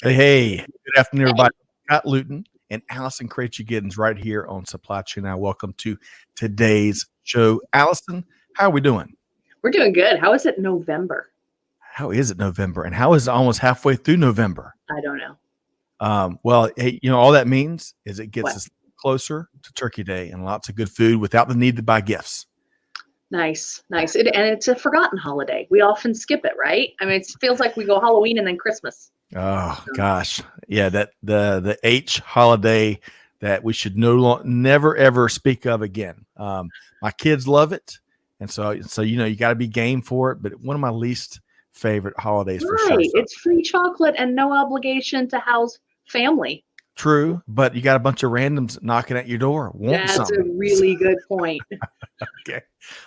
Hey, good afternoon, everybody. Scott Luton and Allison Krache Giddens right here on Supply Chain Now. Welcome to today's show. Allison, how are we doing? We're doing good. How is it November? How is it November? And how is it almost halfway through November? I don't know. Well, hey, all that means is it gets What? us closer to Turkey Day and lots of good food without the need to buy gifts. Nice. And it's a forgotten holiday. We often skip it, right? I mean, it feels like we go Halloween and then Christmas. Oh gosh, yeah, that the H holiday that we should never ever speak of again. My kids love it, and so you got to be game for it. But one of my least favorite holidays for sure. Right. It's free chocolate and no obligation to house family. True, but you got a bunch of randoms knocking at your door. That's something. a really good point. Okay.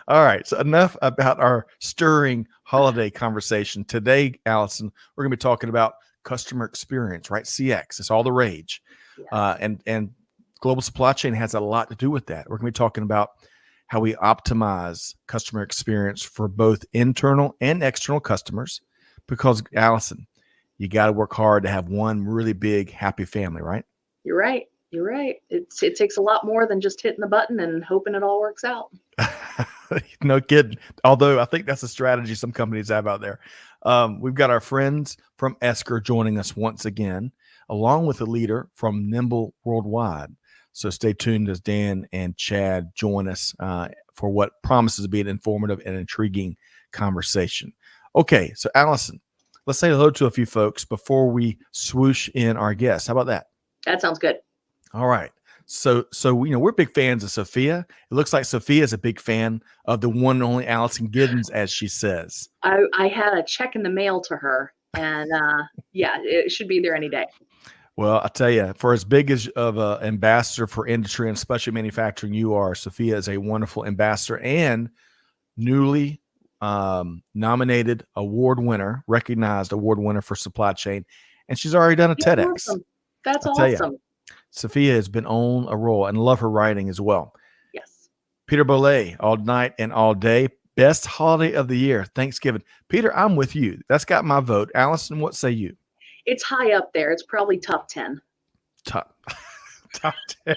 All right. So enough about our stirring holiday conversation. Today, Allison, we're going to be talking about customer experience, right? CX. It's all the rage. Yeah. And global supply chain has a lot to do with that. We're going to be talking about how we optimize customer experience for both internal and external customers, because Allison, you got to work hard to have one really big, happy family, right? You're right. It takes a lot more than just hitting the button and hoping it all works out. No kidding. Although I think that's a strategy some companies have out there. We've got our friends from Esker joining us once again, along with a leader from NIMBL Worldwide. So stay tuned as Dan and Chad join us for what promises to be an informative and intriguing conversation. Okay, so Allison, let's say hello to a few folks before we swoosh in our guests. How about that? That sounds good. All right. So we're big fans of Sophia. It looks like Sophia is a big fan of the one and only Allison Giddens, as she says. I had a check in the mail to her, and yeah, it should be there any day. Well, I tell you, for as big as of an ambassador for industry and specialty manufacturing you are, Sophia is a wonderful ambassador and newly nominated award winner, recognized award winner for supply chain, and she's already done a TEDx. Awesome. That's awesome. Sophia has been on a roll and love her writing as well. Yes. Peter Bollet, all night and all day. Best holiday of the year, Thanksgiving. Peter, I'm with you. That's got my vote. Allison, what say you? It's high up there. It's probably top 10. Top 10.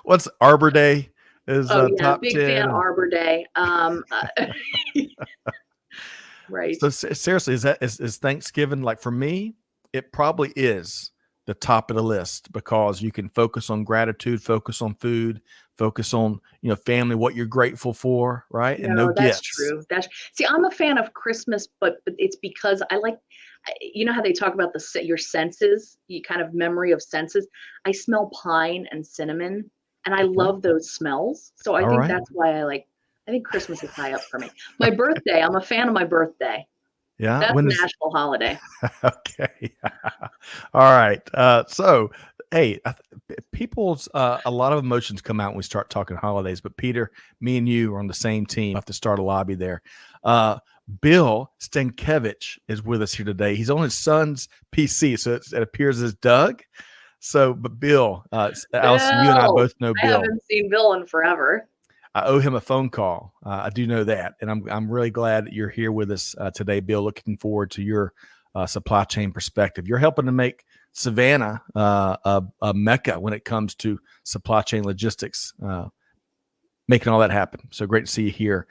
What's Arbor Day? Is top big 10. fan Arbor Day. Right. So seriously, is Thanksgiving, like for me, it probably is the top of the list, because you can focus on gratitude, focus on food, focus on, family, what you're grateful for, right? And no that's gifts. True. See, I'm a fan of Christmas, but it's because I like, how they talk about your senses, you kind of memory of senses. I smell pine and cinnamon, and I love those smells. So I think that's why I think Christmas is high up for me. My birthday, I'm a fan of my birthday. Yeah, that's a national holiday. Okay. All right. So, hey, people's a lot of emotions come out when we start talking holidays. But Peter, me and you are on the same team. I have to start a lobby there. Bill Stankiewicz is with us here today. He's on his son's PC, so it appears as Doug. So, but Bill, Allison, you and I both know Bill. I haven't seen Bill in forever. I owe him a phone call. I do know that. And I'm really glad that you're here with us today, Bill. Looking forward to your supply chain perspective. You're helping to make Savannah a mecca when it comes to supply chain logistics, making all that happen. So great to see you here,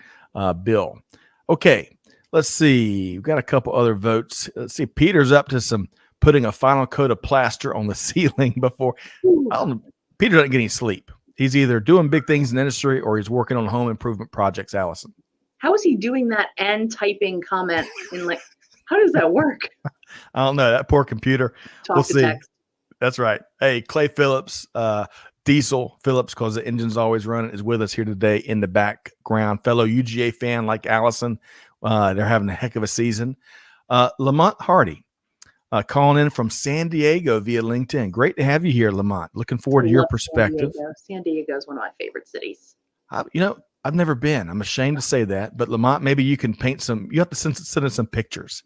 Bill. Okay, let's see. We've got a couple other votes. Let's see. Peter's up to some putting a final coat of plaster on the ceiling before. Peter doesn't get any sleep. He's either doing big things in the industry or he's working on home improvement projects, Allison. How is he doing that and typing comments in how does that work? I don't know. That poor computer. We'll see. Text. That's right. Hey, Clay Phillips, Diesel Phillips, because the engine's always running, is with us here today in the background. Fellow UGA fan like Allison. They're having a heck of a season. Lamont Hardy. Calling in from San Diego via LinkedIn. Great to have you here, Lamont. Looking forward to your perspective. San Diego is one of my favorite cities. I've never been. I'm ashamed to say that. But Lamont, maybe you can paint some. You have to send us some pictures.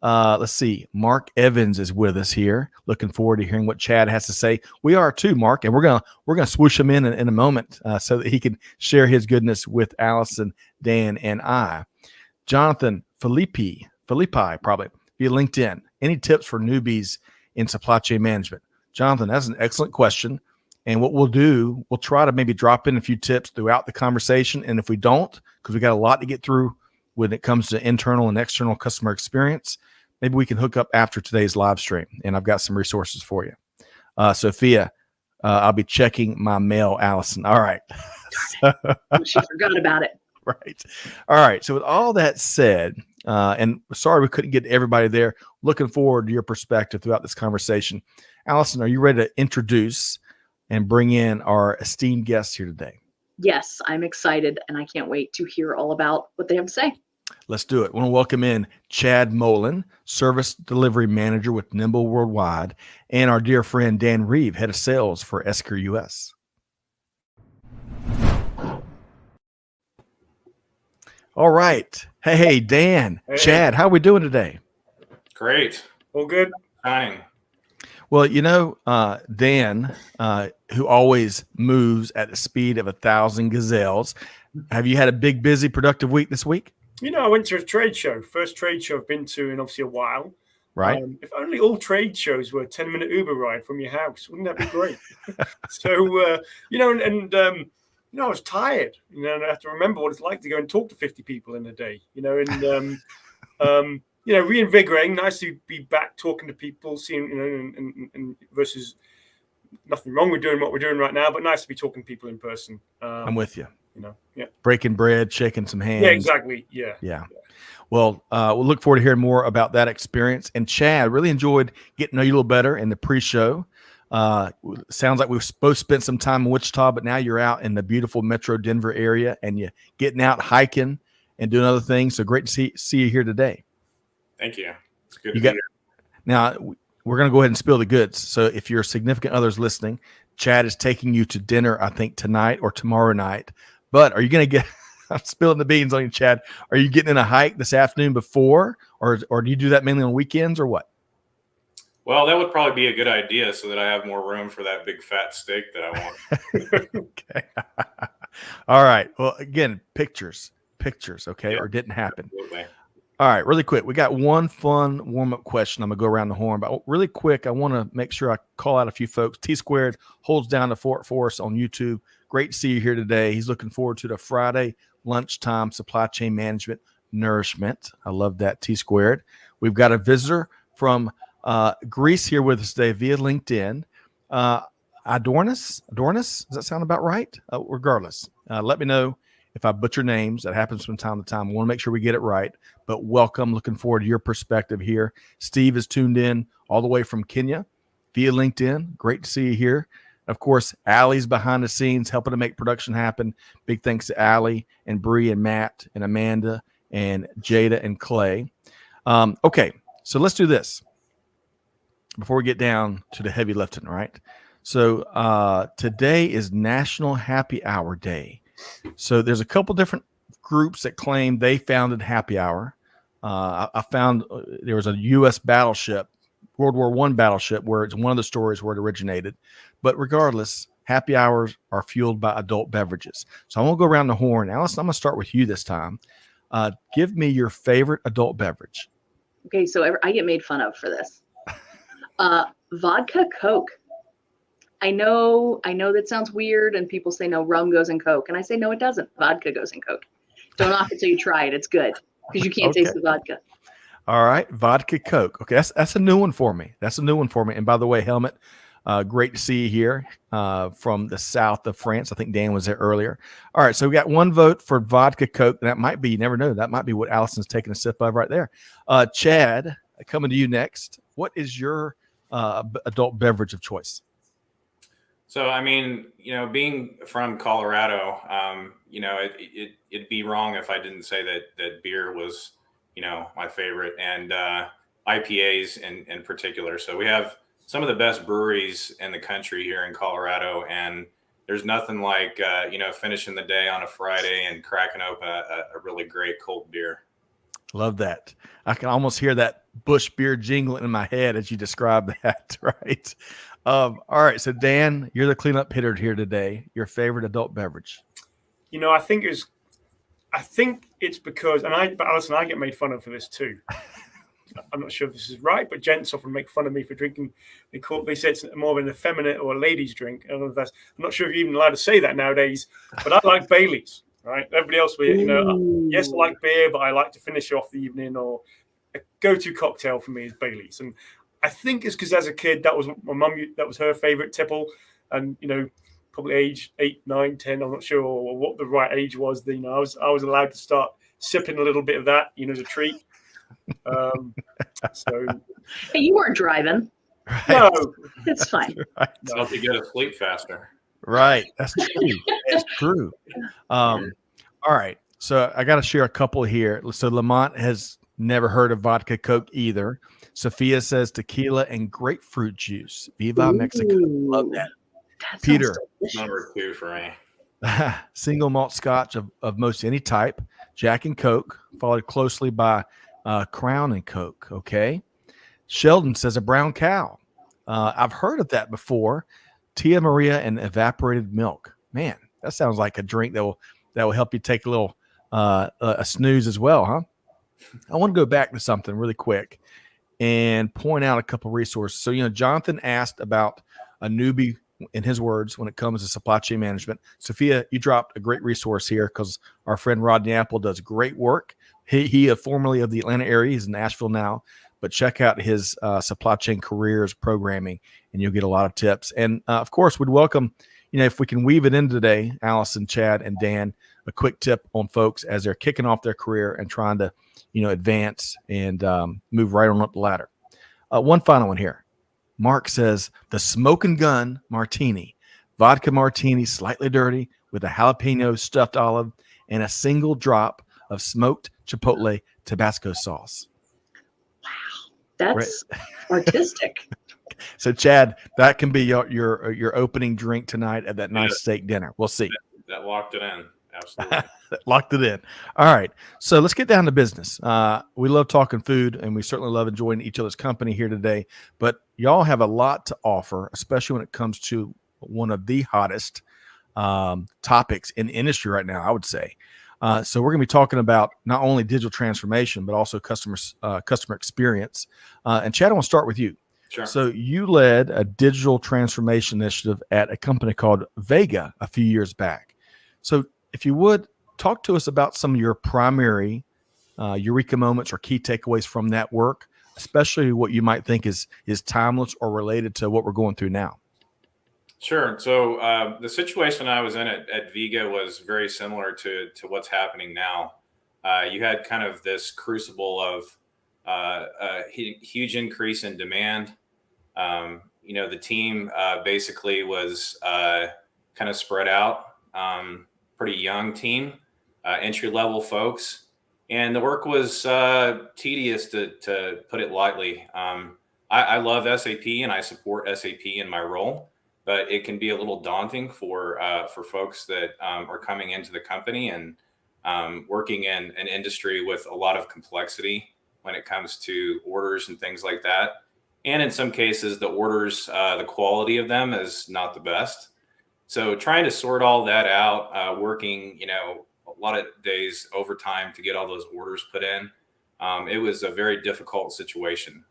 Let's see. Mark Evans is with us here. Looking forward to hearing what Chad has to say. We are too, Mark, and we're gonna swoosh him in a moment so that he can share his goodness with Allison, Dan, and I. Jonathan Filippi, probably via LinkedIn. Any tips for newbies in supply chain management? Jonathan, that's an excellent question. And what we'll do, we'll try to maybe drop in a few tips throughout the conversation. And if we don't, because we got a lot to get through when it comes to internal and external customer experience, maybe we can hook up after today's live stream. And I've got some resources for you. Sophia, I'll be checking my mail, Allison. All right. She forgot about it. Right. All right. So with all that said, and sorry we couldn't get everybody there, looking forward to your perspective throughout this conversation. Allison, are you ready to introduce and bring in our esteemed guests here today? Yes, I'm excited, and I can't wait to hear all about what they have to say. Let's do it. I want to welcome in Chad Molen, Service Delivery Manager with NIMBL Worldwide, and our dear friend Dan Reeve, Head of Sales for Esker US. All right. Hey, Dan, Hey. Chad, how are we doing today? Great. All good. Shining. Well, Dan, who always moves at the speed of 1,000 gazelles, have you had a big, busy, productive week this week? I went to a trade show. First trade show I've been to in obviously a while. Right. If only all trade shows were a 10-minute Uber ride from your house. Wouldn't that be great? So, I was tired. And I have to remember what it's like to go and talk to 50 people in a day, reinvigorating. Nice to be back talking to people, seeing, and versus nothing wrong with doing what we're doing right now, but nice to be talking to people in person. I'm with you. Yeah. Breaking bread, shaking some hands. Yeah, exactly. Yeah. Well, we'll look forward to hearing more about that experience. And Chad, really enjoyed getting to know you a little better in the pre-show. Sounds like we've both spent some time in Wichita, but now you're out in the beautiful Metro Denver area and you're getting out hiking and doing other things. So great to see you here today. Thank you. It's good to be here. Now, we're going to go ahead and spill the goods. So if your significant other's listening, Chad is taking you to dinner, I think, tonight or tomorrow night. But are you going to get – I'm spilling the beans on you, Chad. Are you getting in a hike this afternoon before or do you do that mainly on weekends or what? Well, that would probably be a good idea so that I have more room for that big fat steak that I want. Okay. All right. Well, again, pictures, okay, Yeah, or didn't happen. absolutely. All right, really quick. We got one fun warm-up question. I'm going to go around the horn, but really quick, I want to make sure I call out a few folks. T Squared holds down the fort for us on YouTube. Great to see you here today. He's looking forward to the Friday lunchtime supply chain management nourishment. I love that, T Squared. We've got a visitor from Greece here with us today via LinkedIn. Adornis, does that sound about right? Regardless, let me know if I butcher names. That happens from time to time. I want to make sure we get it right. But welcome. Looking forward to your perspective here. Steve is tuned in all the way from Kenya via LinkedIn. Great to see you here. Of course, Allie's behind the scenes helping to make production happen. Big thanks to Allie and Bree and Matt and Amanda and Jada and Clay. Okay, so let's do this before we get down to the heavy lifting, right? So today is National Happy Hour Day. So there's a couple different groups that claim they founded Happy Hour. I found there was a U.S. battleship, World War I battleship, where it's one of the stories where it originated. But regardless, happy hours are fueled by adult beverages. So I'm going to go around the horn. Allison, I'm going to start with you this time. Give me your favorite adult beverage. Okay, so I get made fun of for this. Vodka Coke. I know that sounds weird, and people say no, rum goes in Coke, and I say no, it doesn't. Vodka goes in Coke. Don't knock it till you try it. It's good because you can't taste the vodka. All right, vodka Coke. Okay, that's a new one for me. And by the way, Helmet, great to see you here from the south of France. I think Dan was there earlier. All right, so we got one vote for vodka Coke. That might be, you never know, that might be what Allison's taking a sip of right there. Chad, coming to you next. What is your adult beverage of choice? So, I mean, being from Colorado, it'd be wrong if I didn't say that beer was, my favorite, and IPAs in particular. So we have some of the best breweries in the country here in Colorado, and there's nothing like, finishing the day on a Friday and cracking open a really great cold beer. Love that. I can almost hear that Busch beer jingling in my head as you describe that, right? All right. So, Dan, you're the cleanup hitter here today. Your favorite adult beverage? I think it's because, but Allison, I get made fun of for this too. I'm not sure if this is right, but gents often make fun of me for drinking. They say it's more of an effeminate or a ladies' drink. I don't know if that's, I'm not sure if you're even allowed to say that nowadays, but I like Baileys, right? Everybody else, yes, I like beer, but I like to finish off the evening, or a go-to cocktail for me is Baileys. And I think it's because as a kid, that was my mum, that was her favorite tipple. And, probably age 8, 9, 10, I'm not sure what the right age was. I was allowed to start sipping a little bit of that, as a treat. So hey, you weren't driving. Right. No, It's fine. Right. To help you go to sleep faster. Right. That's true. That's true. All right. So I got to share a couple here. So Lamont has never heard of vodka Coke either. Sophia says tequila and grapefruit juice. Viva Mexico. Love that. That Peter. Number 2 for me. Single malt scotch of most any type. Jack and Coke, followed closely by Crown and Coke. Okay. Sheldon says a brown cow. I've heard of that before. Tia Maria and evaporated milk. Man, that sounds like a drink that will help you take a little a snooze as well, huh? I want to go back to something really quick and point out a couple resources. So, Jonathan asked about a newbie, in his words, when it comes to supply chain management. Sophia, you dropped a great resource here because our friend Rodney Apple does great work. He formerly of the Atlanta area. He's in Nashville now, but check out his supply chain careers programming, and you'll get a lot of tips. And of course, we'd welcome, if we can weave it in today, Allison, Chad, and Dan, a quick tip on folks as they're kicking off their career and trying to, advance and move right on up the ladder. One final one here. Mark says the smoking gun martini, vodka martini, slightly dirty with a jalapeno stuffed olive and a single drop of smoked chipotle Tabasco sauce. Wow, that's artistic. So, Chad, that can be your opening drink tonight at that nice steak dinner. We'll see. That locked it in. Absolutely. Locked it in. All right. So let's get down to business. We love talking food, and we certainly love enjoying each other's company here today. But y'all have a lot to offer, especially when it comes to one of the hottest topics in the industry right now, I would say. So we're going to be talking about not only digital transformation, but also customer experience. And Chad, I want to start with you. Sure. So you led a digital transformation initiative at a company called Vega a few years back. So if you would, talk to us about some of your primary eureka moments or key takeaways from that work, especially what you might think is timeless or related to what we're going through now. Sure. So the situation I was in at Vega was very similar to what's happening now. You had kind of this crucible of a huge increase in demand. The team basically was kind of spread out, pretty young team, entry-level folks. And the work was tedious, to put it lightly. I love SAP and I support SAP in my role, but it can be a little daunting for folks that are coming into the company and working in an industry with a lot of complexity when it comes to orders and things like that. And in some cases, the orders, the quality of them is not the best. So trying to sort all that out, working, a lot of days overtime to get all those orders put in. It was a very difficult situation.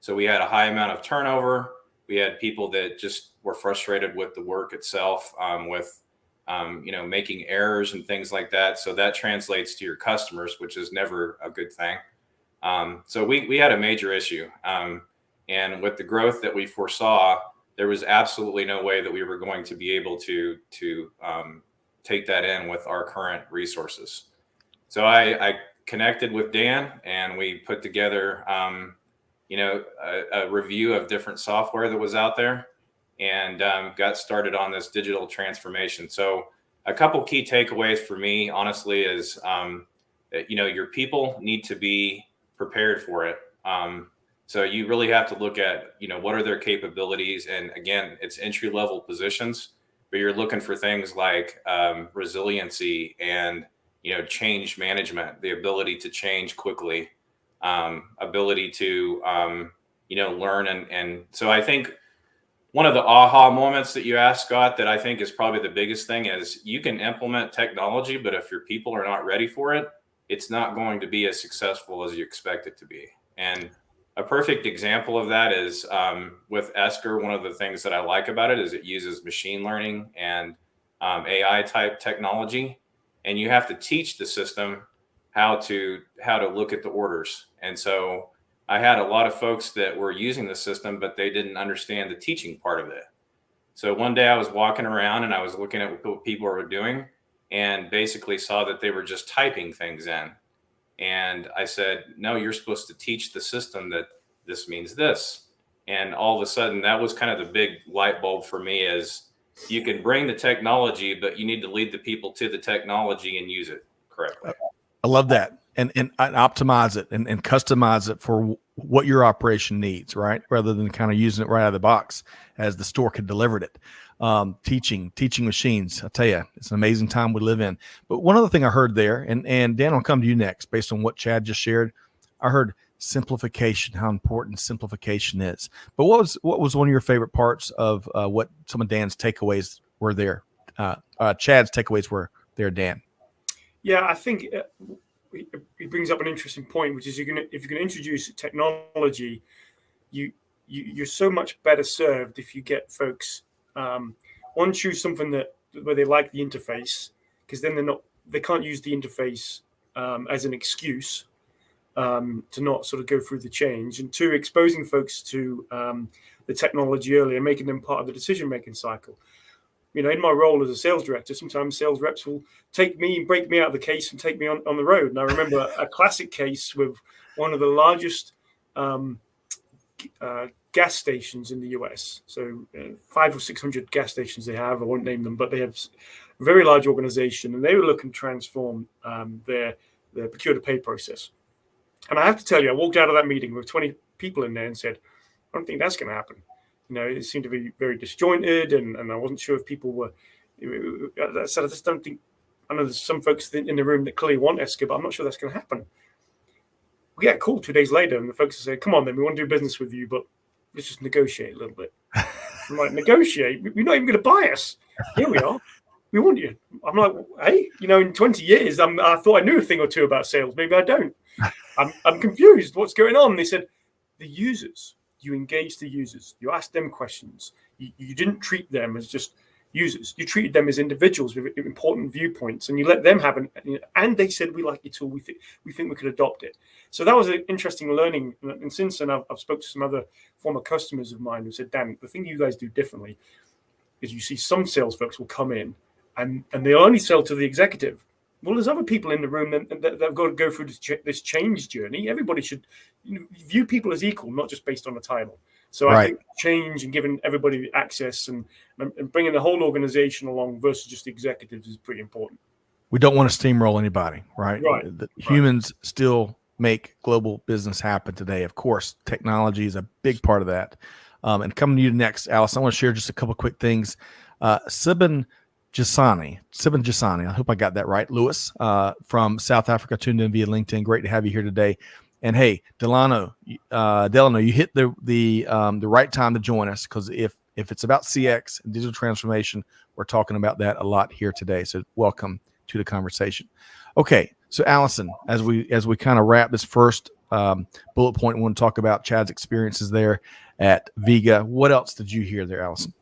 So we had a high amount of turnover. We had people that just were frustrated with the work itself, with making errors and things like that. So that translates to your customers, which is never a good thing. So we had a major issue. And with the growth that we foresaw, there was absolutely no way that we were going to be able to take that in with our current resources. So I connected with Dan and we put together, a review of different software that was out there and got started on this digital transformation. So a couple key takeaways for me, honestly, is that, your people need to be prepared for it. So you really have to look at, what are their capabilities? And again, it's entry-level positions, but you're looking for things like resiliency and, change management, the ability to change quickly, ability to, learn. And so I think one of the aha moments that you asked, Scott, that I think is probably the biggest thing is you can implement technology, but if your people are not ready for it, it's not going to be as successful as you expect it to be. And a perfect example of that is with Esker. One of the things that I like about it is it uses machine learning and AI type technology, and you have to teach the system how to look at the orders. And so I had a lot of folks that were using the system, but they didn't understand the teaching part of it. So one day I was walking around and I was looking at what people were doing, and basically saw that they were just typing things in. And I said, no, you're supposed to teach the system that this means this. And all of a sudden, that was kind of the big light bulb for me, is you can bring the technology, but you need to lead the people to the technology and use it correctly. I love that. And optimize it and customize it for what your operation needs, right? Rather than kind of using it right out of the box as the store could deliver it. Teaching machines. I tell you, it's an amazing time we live in. But one other thing I heard there, and Dan, I'll come to you next based on what Chad just shared. I heard simplification, how important simplification is. But what was one of your favorite parts of what some of Dan's takeaways were there? Chad's takeaways were there, Dan. Yeah, I think it brings up an interesting point, which is if you're going to introduce technology, you're so much better served if you get folks choose something where they like the interface, because then they can't use the interface as an excuse to not sort of go through the change. And two, exposing folks to the technology early and making them part of the decision-making cycle. You know, in my role as a sales director, sometimes sales reps will take me and break me out of the case and take me on the road. And I remember a classic case with one of the largest gas stations in the US. So 500 or 600 gas stations they have. I won't name them, but they have a very large organization, and they were looking to transform their procure-to-pay process. And I have to tell you, I walked out of that meeting with 20 people in there and said, I don't think that's going to happen. You know, it seemed to be very disjointed, and I wasn't sure if people were. I said, I just don't think. I know there's some folks in the room that clearly want Esker, but I'm not sure that's going to happen. We get a call 2 days later, and the folks say, "Come on, then we want to do business with you, but let's just negotiate a little bit." I'm like, "Negotiate? We're not even going to buy us. Here we are. We want you." I'm like, "Hey, you know, in 20 years, I thought I knew a thing or two about sales. Maybe I don't. I'm confused. What's going on?" They said, "The users." You engage the users. You ask them questions. You didn't treat them as just users. You treated them as individuals with important viewpoints, and you let them have and they said, "We like your tool. We think we could adopt it." So that was an interesting learning. And since then, I've spoken to some other former customers of mine who said, "Dan, the thing you guys do differently is you see some sales folks will come in and they'll only sell to the executive. Well, there's other people in the room that have got to go through this change journey. Everybody should view people as equal, not just based on a title." So I think change and giving everybody access and bringing the whole organization along versus just the executives is pretty important. We don't want to steamroll anybody, right? Humans still make global business happen today. Of course, technology is a big part of that. And coming to you next, Alice, I want to share just a couple of quick things. Sibin Jasani, I hope I got that right. Lewis from South Africa tuned in via LinkedIn. Great to have you here today. And hey, Delano, you hit the right time to join us, because if it's about CX and digital transformation, we're talking about that a lot here today. So welcome to the conversation. Okay, so Allison, as we kind of wrap this first bullet point, we want to talk about Chad's experiences there at Viga. What else did you hear there, Allison?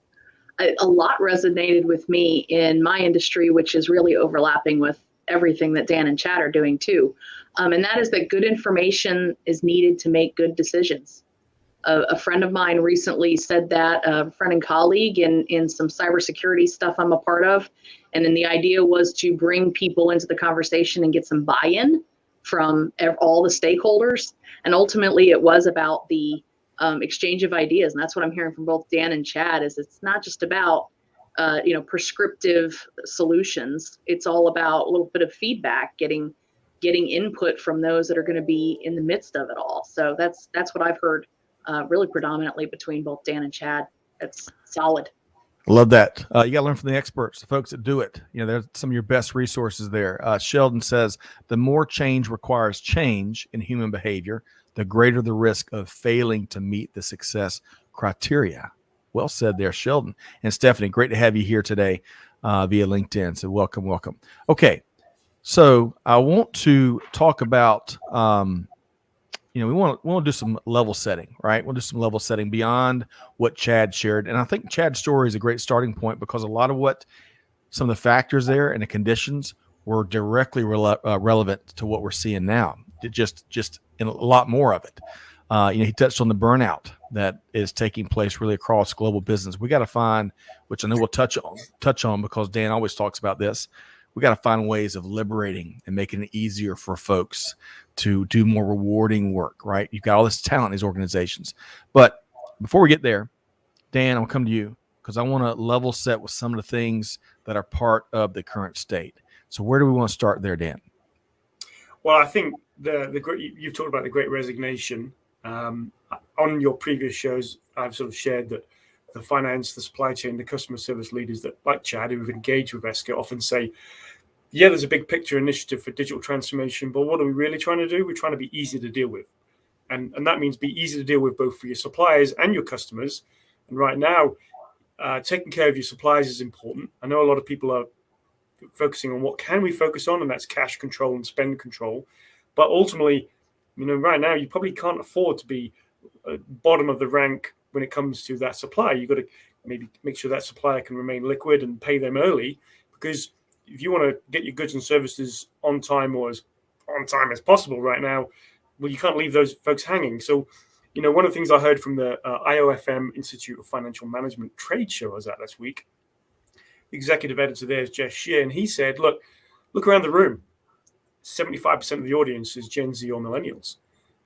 A lot resonated with me in my industry, which is really overlapping with everything that Dan and Chad are doing too. And that is that good information is needed to make good decisions. A friend of mine recently said that, a friend and colleague in some cybersecurity stuff I'm a part of. And then the idea was to bring people into the conversation and get some buy-in from all the stakeholders. And ultimately it was about the exchange of ideas. And that's what I'm hearing from both Dan and Chad, is it's not just about, prescriptive solutions. It's all about a little bit of feedback, getting input from those that are going to be in the midst of it all. So that's what I've heard really predominantly between both Dan and Chad. That's solid. I love that. You got to learn from the experts, the folks that do it. You know, there's some of your best resources there. Sheldon says, the more change requires change in human behavior, the greater the risk of failing to meet the success criteria. Well said there, Sheldon. And Stephanie, great to have you here today via LinkedIn. So welcome. Okay. So I want to talk about, we want to do some level setting, right? We'll do some level setting beyond what Chad shared. And I think Chad's story is a great starting point because a lot of what some of the factors there and the conditions were directly relevant to what we're seeing now. Just in a lot more of it. He touched on the burnout that is taking place really across global business. We got to find, which I know we'll touch on because Dan always talks about this. We got to find ways of liberating and making it easier for folks to do more rewarding work, right? You've got all this talent in these organizations. But before we get there, Dan, I'll come to you because I want to level set with some of the things that are part of the current state. So where do we want to start there, Dan? Well, I think you've talked about the Great Resignation. On your previous shows, I've sort of shared that the finance, the supply chain, the customer service leaders that, like Chad, who have engaged with Esker, often say, yeah, there's a big picture initiative for digital transformation, but what are we really trying to do? We're trying to be easy to deal with. And that means be easy to deal with both for your suppliers and your customers. And right now, taking care of your suppliers is important. I know a lot of people are focusing on what can we focus on, and that's cash control and spend control. But ultimately, right now, you probably can't afford to be bottom of the rank when it comes to that supplier. You've got to maybe make sure that supplier can remain liquid and pay them early, because if you want to get your goods and services on time or as on time as possible right now, well, you can't leave those folks hanging. So, one of the things I heard from the IOFM Institute of Financial Management trade show I was at last week, the executive editor there is Jess Shear, and he said, look around the room. 75% of the audience is Gen Z or millennials.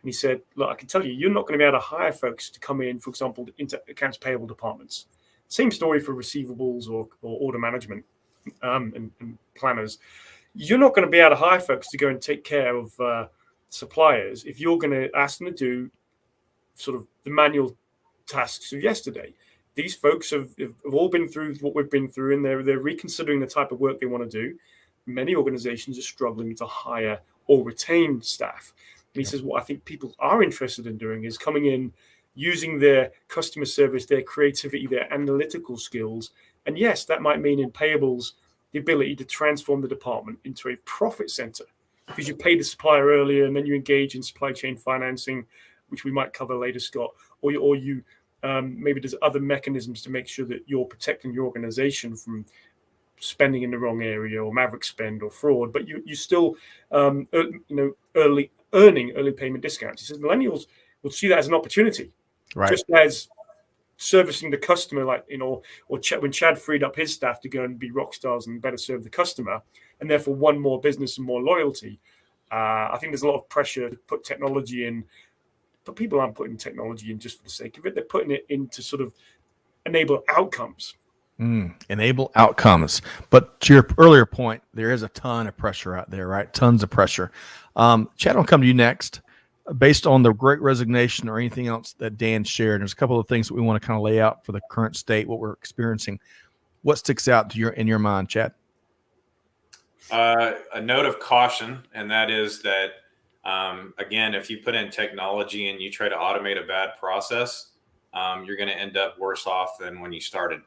And he said, look, I can tell you, you're not going to be able to hire folks to come in, for example, into accounts payable departments. Same story for receivables or order management and planners. You're not going to be able to hire folks to go and take care of suppliers if you're going to ask them to do sort of the manual tasks of yesterday. These folks have all been through what we've been through, and they're reconsidering the type of work they want to do. Many organizations are struggling to hire or retain staff. And he says, what I think people are interested in doing is coming in, using their customer service, their creativity, their analytical skills. And yes, that might mean in payables, the ability to transform the department into a profit center, because you pay the supplier earlier and then you engage in supply chain financing, which we might cover later, Scott, or you maybe there's other mechanisms to make sure that you're protecting your organization from spending in the wrong area or maverick spend or fraud, but you still earning early payment discounts. He says millennials will see that as an opportunity, right? Just as servicing the customer, when Chad freed up his staff to go and be rock stars and better serve the customer, and therefore won more business and more loyalty. I think there's a lot of pressure to put technology in, but people aren't putting technology in just for the sake of it. They're putting it in to sort of enable outcomes. Enable outcomes. But to your earlier point, there is a ton of pressure out there, right? Tons of pressure. Chad, I'll come to you next. Based on the Great Resignation or anything else that Dan shared, there's a couple of things that we want to kind of lay out for the current state, what we're experiencing. What sticks out to in your mind, Chad? A note of caution, and that is that, again, if you put in technology and you try to automate a bad process, you're going to end up worse off than when you started.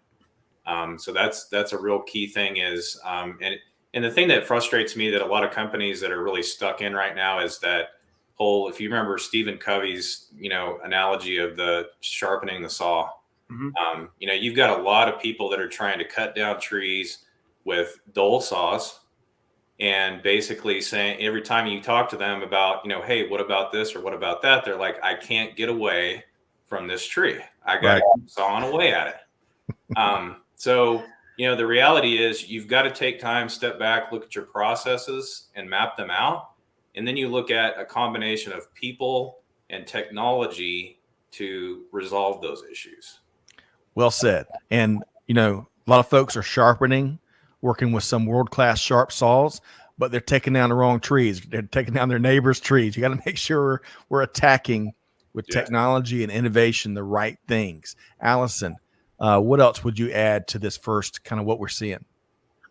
So that's a real key thing is, and the thing that frustrates me that a lot of companies that are really stuck in right now is that whole, if you remember Stephen Covey's, analogy of the sharpening the saw, you've got a lot of people that are trying to cut down trees with dull saws and basically saying every time you talk to them about, hey, what about this or what about that? They're like, I can't get away from this tree. I got to keep sawing away at it. So, the reality is you've got to take time, step back, look at your processes and map them out. And then you look at a combination of people and technology to resolve those issues. Well said. And, a lot of folks are sharpening, working with some world-class sharp saws, but they're taking down the wrong trees. They're taking down their neighbors' trees. You got to make sure we're attacking with technology and innovation the right things. Allison, what else would you add to this first kind of what we're seeing?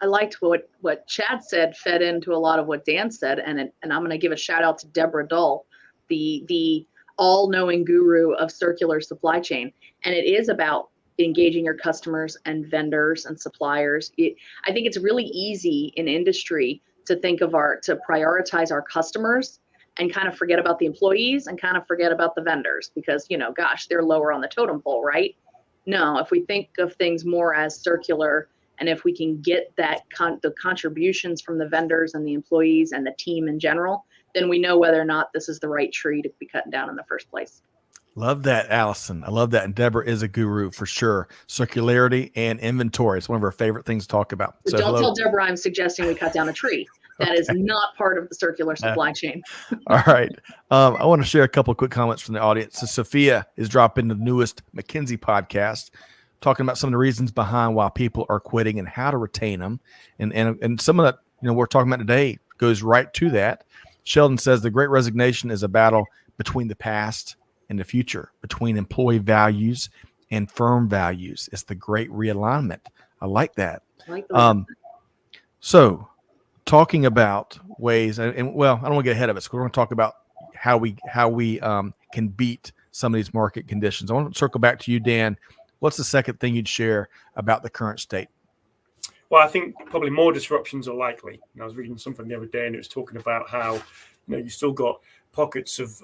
I liked what Chad said fed into a lot of what Dan said, and I'm going to give a shout out to Deborah Dull, the all-knowing guru of circular supply chain, and it is about engaging your customers and vendors and suppliers. I think it's really easy in industry to think of to prioritize our customers and kind of forget about the employees and kind of forget about the vendors because, gosh, they're lower on the totem pole, right? No, if we think of things more as circular, and if we can get that the contributions from the vendors and the employees and the team in general, then we know whether or not this is the right tree to be cutting down in the first place. Love that, Allison. I love that. And Deborah is a guru for sure. Circularity and inventory. It's one of our favorite things to talk about. So don't tell Deborah I'm suggesting we cut down a tree. That is not part of the circular supply chain. All right. I want to share a couple of quick comments from the audience. So Sophia is dropping the newest McKinsey podcast, talking about some of the reasons behind why people are quitting and how to retain them. And some of that, we're talking about today goes right to that. Sheldon says the Great Resignation is a battle between the past and the future, between employee values and firm values. It's the great realignment. I like that. So talking about ways, and well, I don't want to get ahead of it. So we're going to talk about how we can beat some of these market conditions. I want to circle back to you, Dan. What's the second thing you'd share about the current state? Well, I think probably more disruptions are likely. And I was reading something the other day, and it was talking about how you still got pockets of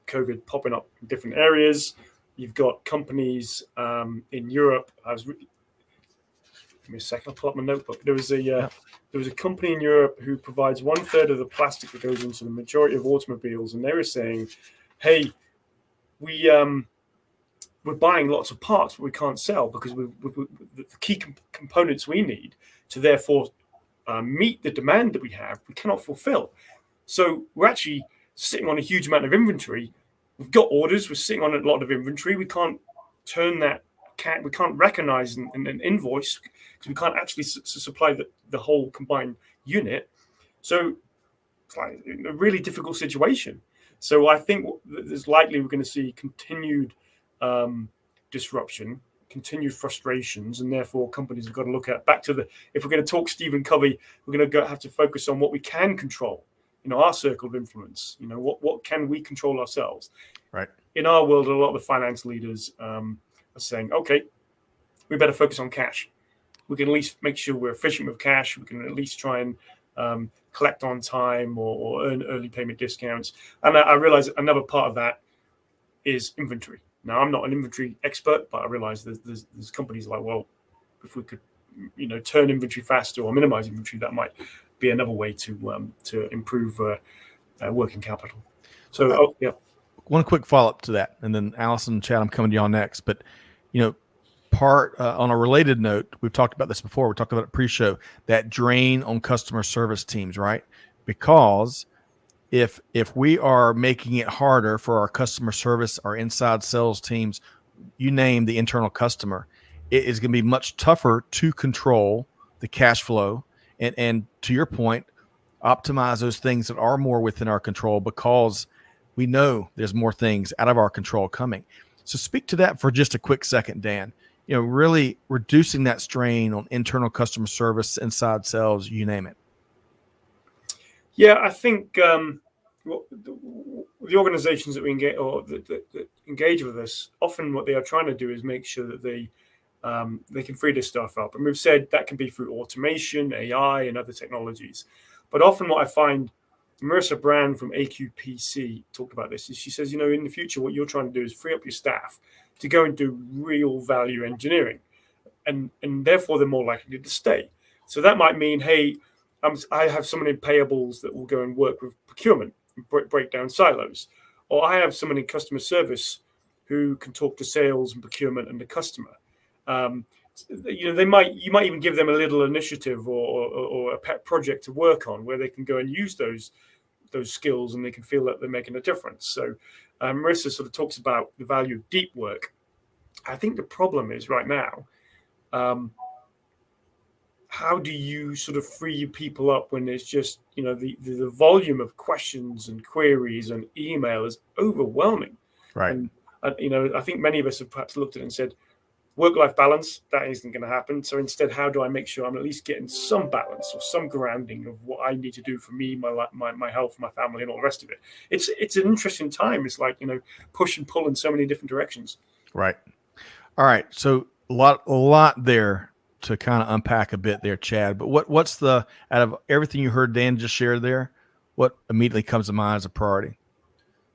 COVID popping up in different areas. You've got companies in Europe. Give me a second. I'll pull up my notebook. There was a company in Europe who provides 1/3 of the plastic that goes into the majority of automobiles, and they were saying, "Hey, we're buying lots of parts, but we can't sell because the key components we need to therefore meet the demand that we have, we cannot fulfill. So we're actually sitting on a huge amount of inventory. We've got orders. We're sitting on a lot of inventory. We can't turn that. We can't recognize an invoice because we can't actually supply the whole combined unit. So it's like a really difficult situation. So I think there's likely we're going to see continued disruption, continued frustrations, and therefore companies have got to look at if we're going to talk Stephen Covey, we're going to have to focus on what we can control, our circle of influence, what can we control ourselves. Right. In our world, a lot of the finance leaders are saying, okay, we better focus on cash. We can at least make sure we're efficient with cash. We can at least try and collect on time or earn early payment discounts. And I realize another part of that is inventory. Now, I'm not an inventory expert, but I realize there's companies like, well, if we could, turn inventory faster or minimize inventory, that might be another way to improve working capital. So, yeah. One quick follow-up to that, and then Allison and Chad, I'm coming to y'all next. But, on a related note, we've talked about this before. We talked about it pre-show, that drain on customer service teams, right? Because if we are making it harder for our customer service, our inside sales teams, you name the internal customer, it is going to be much tougher to control the cash flow and to your point, optimize those things that are more within our control because we know there's more things out of our control coming. So speak to that for just a quick second, Dan. Really reducing that strain on internal customer service, inside sales, you name it. Yeah, I think the organizations that we engage or that engage with us, often what they are trying to do is make sure that they can free this stuff up. And we've said that can be through automation, AI, and other technologies. But often what I find, Marissa Brand from AQPC talked about this, is she says, in the future, what you're trying to do is free up your staff to go and do real value engineering. And therefore, they're more likely to stay. So that might mean, hey, I have someone in payables that will go and work with procurement and break down silos. Or I have someone in customer service who can talk to sales and procurement and the customer. You might even give them a little initiative or a pet project to work on where they can go and use those skills and they can feel that they're making a difference. So Marissa sort of talks about the value of deep work. I think the problem is right now, how do you sort of free people up when there's just, the volume of questions and queries and email is overwhelming. Right. And, I think many of us have perhaps looked at it and said, work-life balance, that isn't going to happen. So instead, how do I make sure I'm at least getting some balance or some grounding of what I need to do for me, my health, my family, and all the rest of it? It's an interesting time. It's like, push and pull in so many different directions. Right. All right. So a lot there to kind of unpack a bit there, Chad. But what's out of everything you heard Dan just shared there, what immediately comes to mind as a priority?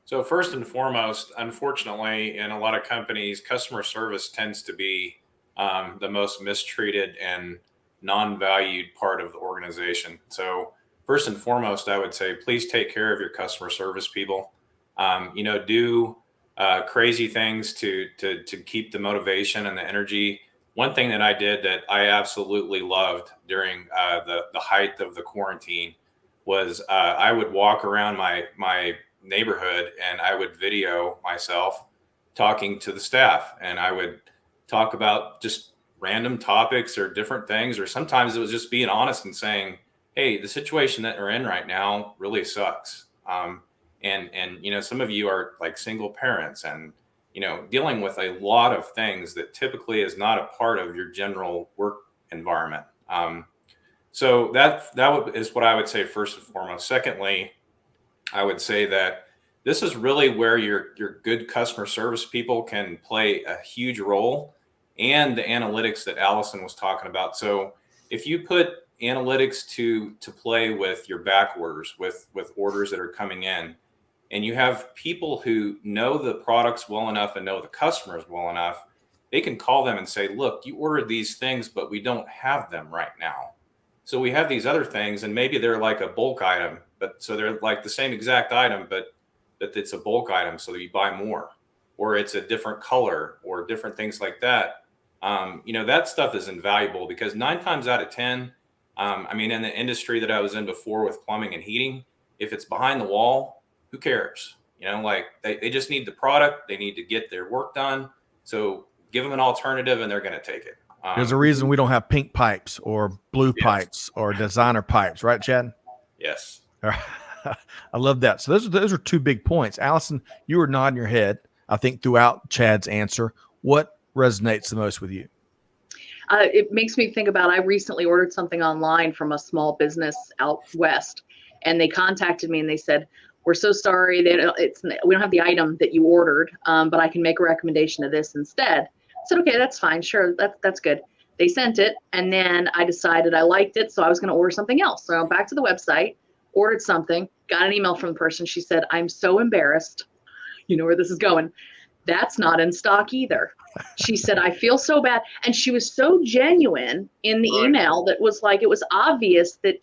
So first and foremost, unfortunately, in a lot of companies, customer service tends to be the most mistreated and non-valued part of the organization. So first and foremost, I would say, please take care of your customer service people. Do crazy things to keep the motivation and the energy. One thing that I did that I absolutely loved during the height of the quarantine was I would walk around my neighborhood and I would video myself talking to the staff, and I would talk about just random topics or different things, or sometimes it was just being honest and saying, hey, the situation that we're in right now really sucks. And some of you are like single parents and, dealing with a lot of things that typically is not a part of your general work environment. So that is what I would say first and foremost. Secondly, I would say that this is really where your good customer service people can play a huge role, and the analytics that Allison was talking about. So if you put analytics to play with your back orders, with orders that are coming in, and you have people who know the products well enough and know the customers well enough, they can call them and say, look, you ordered these things, but we don't have them right now. So we have these other things, and maybe they're like a bulk item, but so they're like the same exact item, but it's a bulk item, so that you buy more, or it's a different color, or different things like that. That stuff is invaluable, because 9 times out of 10, in the industry that I was in before with plumbing and heating, if it's behind the wall, who cares? They just need the product. They need to get their work done. So give them an alternative and they're going to take it. There's a reason we don't have pink pipes or blue pipes or designer pipes, right, Chad? Yes. I love that. So those are 2 big points. Allison, you were nodding your head, I think, throughout Chad's answer. What resonates the most with you? It makes me think about, I recently ordered something online from a small business out west, and they contacted me and they said, we're so sorry that we don't have the item that you ordered, but I can make a recommendation of this instead. I said, okay, that's fine. Sure. That's good. They sent it. And then I decided I liked it, so I was going to order something else. So I went back to the website, ordered something, got an email from the person. She said, I'm so embarrassed. You know where this is going. That's not in stock either. She said, I feel so bad. And she was so genuine in the email that was like, it was obvious that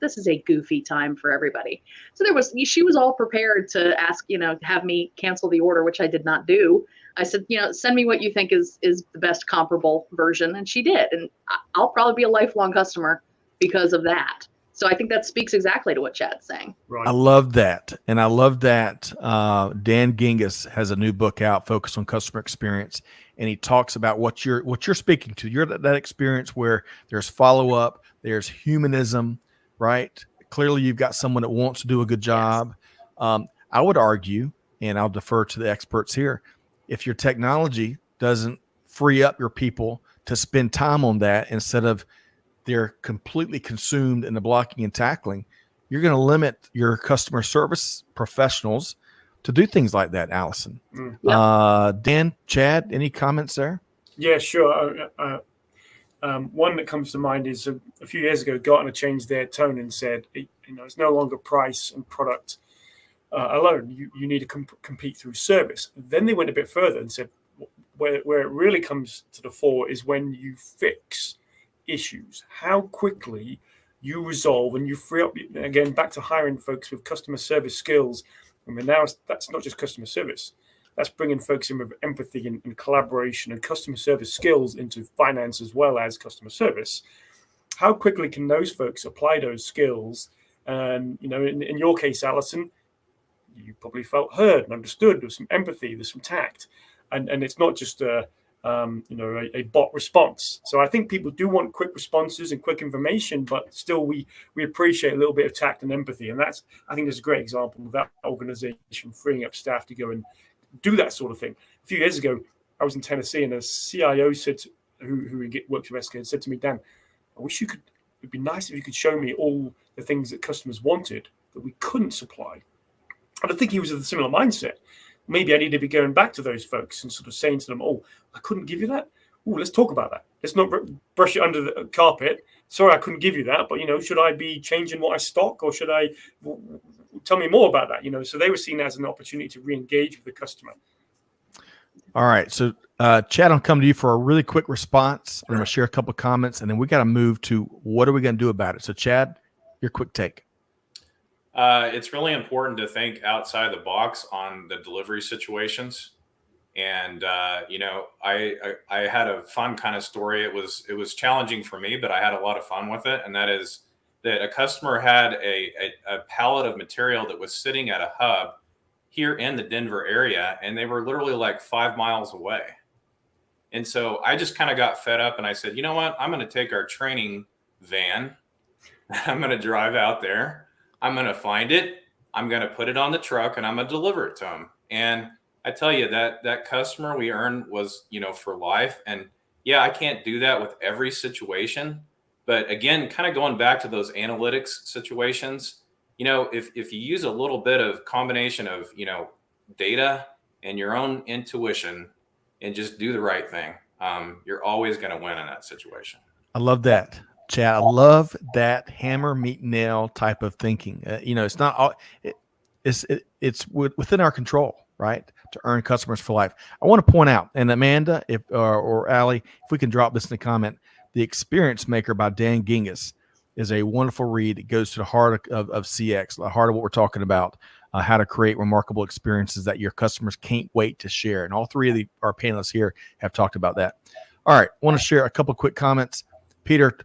this is a goofy time for everybody. So she was all prepared to ask, have me cancel the order, which I did not do. I said, send me what you think is the best comparable version. And she did. And I'll probably be a lifelong customer because of that. So I think that speaks exactly to what Chad's saying. Right. I love that. And I love that Dan Gingiss has a new book out focused on customer experience. And he talks about what you're speaking to. You're that experience where there's follow-up, there's humanism, right? Clearly you've got someone that wants to do a good job. Yes. I would argue, and I'll defer to the experts here, if your technology doesn't free up your people to spend time on that instead of they're completely consumed in the blocking and tackling, you're going to limit your customer service professionals to do things like that, Allison. Dan, Chad, any comments there? Yeah, sure. One that comes to mind is a few years ago, Gartner changed their tone and said, it's no longer price and product alone. You need to compete through service. Then they went a bit further and said, where it really comes to the fore is when you fix issues, how quickly you resolve and you free up, again, back to hiring folks with customer service skills. Now that's not just customer service. That's bringing folks in with empathy and collaboration and customer service skills into finance as well as customer service. How quickly can those folks apply those skills? And, in your case, Allison, you probably felt heard and understood. There's some empathy, there's some tact. And it's not just a bot response. So I think people do want quick responses and quick information, but still we appreciate a little bit of tact and empathy. And I think there's a great example of that organization freeing up staff to go and do that sort of thing. A few years ago, I was in Tennessee and a CIO said, who works with Esker, said to me, Dan, I wish it'd be nice if you could show me all the things that customers wanted that we couldn't supply. And I think he was of a similar mindset. Maybe I need to be going back to those folks and sort of saying to them, I couldn't give you that. Let's talk about that. Let's not brush it under the carpet. sorry, I couldn't give you that, but, should I be changing what I stock, or should I tell me more about that? So they were seen as an opportunity to re-engage with the customer. All right. So, Chad, I'll come to you for a really quick response. I'm going to share a couple of comments, and then we got to move to what are we going to do about it. So, Chad, your quick take. It's really important to think outside the box on the delivery situations. And, I had a fun kind of story. It was challenging for me, but I had a lot of fun with it. And that is that a customer had a pallet of material that was sitting at a hub here in the Denver area, and they were literally like 5 miles away. And so I just kind of got fed up, and I said, you know what? I'm going to take our training van. I'm going to drive out there. I'm going to find it. I'm going to put it on the truck, and I'm going to deliver it to them. And I tell you, that customer we earned was, for life. And yeah, I can't do that with every situation. But again, kind of going back to those analytics situations, if you use a little bit of combination of, data and your own intuition and just do the right thing, you're always going to win in that situation. I love that, Chad. I love that hammer, meet, nail type of thinking. It's not all, it's within our control, right? To earn customers for life. I want to point out, and Amanda, or Allie, if we can drop this in the comment, The Experience Maker by Dan Gingiss is a wonderful read. It goes to the heart of CX, the heart of what we're talking about, how to create remarkable experiences that your customers can't wait to share. And all three of our panelists here have talked about that. All right, I want to share a couple quick comments. Peter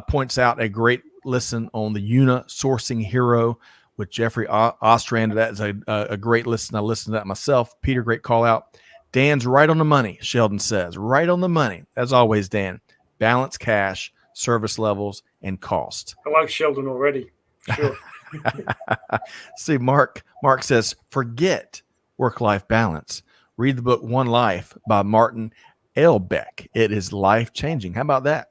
points out a great listen on the UNA Sourcing Hero with Jeffrey Ostrander. That is a great listen. I listened to that myself. Peter, great call out. Dan's right on the money, Sheldon says. Right on the money. As always, Dan. Balance cash, service levels, and cost. I like Sheldon already. Sure. See, Mark says, forget work-life balance. Read the book One Life by Martin L. Beck. It is life-changing. How about that?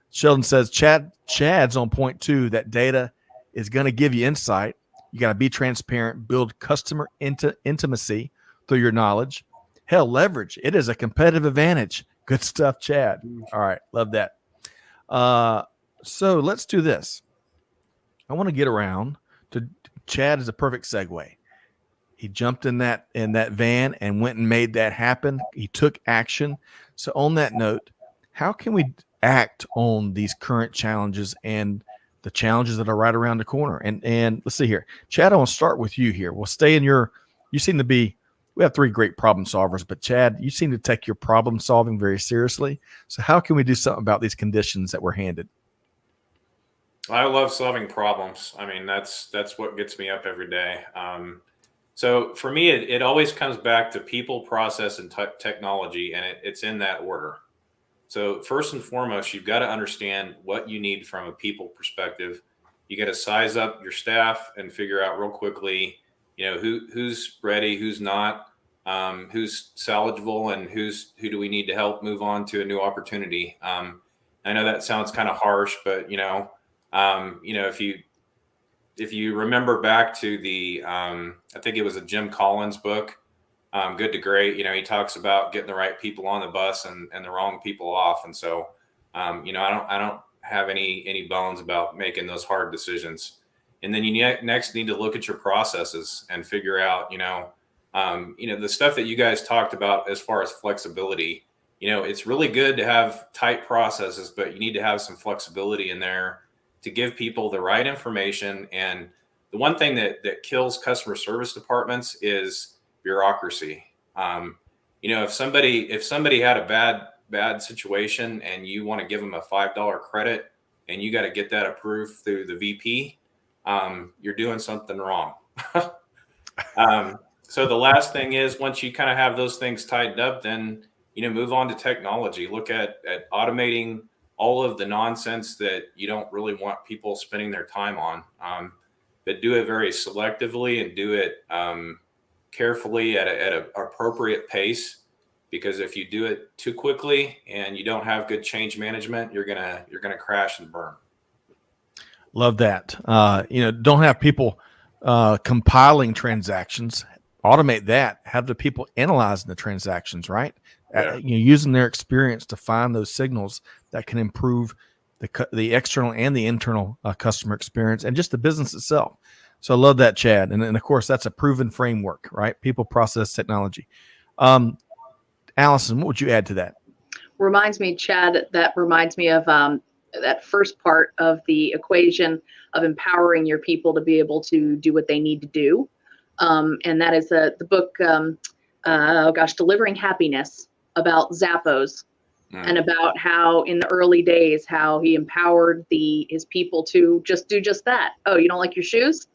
Sheldon says, Chad's on point too, that data is going to give you insight. You got to be transparent, build customer intimacy through your knowledge. Hell, leverage. It is a competitive advantage. Good stuff, Chad. All right. Love that. So let's do this. I want to get around to Chad is a perfect segue. He jumped in that van and went and made that happen. He took action. So on that note, how can we act on these current challenges and the challenges that are right around the corner? And let's see here. Chad, I want to start with you here. We'll stay in you seem to be, we have three great problem solvers, but Chad, you seem to take your problem solving very seriously. So how can we do something about these conditions that we're handed? I love solving problems. I mean, that's what gets me up every day. So for me, it always comes back to people, process, and technology, and it's in that order. So first and foremost, you've got to understand what you need from a people perspective. You got to size up your staff and figure out real quickly, who's ready, who's not, who's salvageable, and who do we need to help move on to a new opportunity. I know that sounds kind of harsh, but if you remember back to the, I think it was a Jim Collins book, Good to Great, he talks about getting the right people on the bus and the wrong people off. And so, I don't have any bones about making those hard decisions. And then you next need to look at your processes and figure out, the stuff that you guys talked about as far as flexibility. It's really good to have tight processes, but you need to have some flexibility in there to give people the right information. And the one thing that kills customer service departments is bureaucracy. If somebody had a bad situation and you want to give them a $5 credit and you got to get that approved through the VP, you're doing something wrong. So the last thing is, once you kind of have those things tightened up, then, move on to technology. Look at automating all of the nonsense that you don't really want people spending their time on, but do it very selectively and do it carefully at an appropriate pace. Because if you do it too quickly and you don't have good change management, you're gonna crash and burn. Love that. Don't have people compiling transactions. Automate that. Have the people analyzing the transactions, right? Yeah. Using their experience to find those signals that can improve the external and the internal customer experience, and just the business itself. So I love that, Chad. And of course, that's a proven framework, right? People, process, technology. Allison, what would you add to that? Reminds me, Chad, that reminds me of that first part of the equation of empowering your people to be able to do what they need to do. And that is the book, Delivering Happiness, about Zappos. And about how in the early days, how he empowered his people to just do just that. Oh, you don't like your shoes?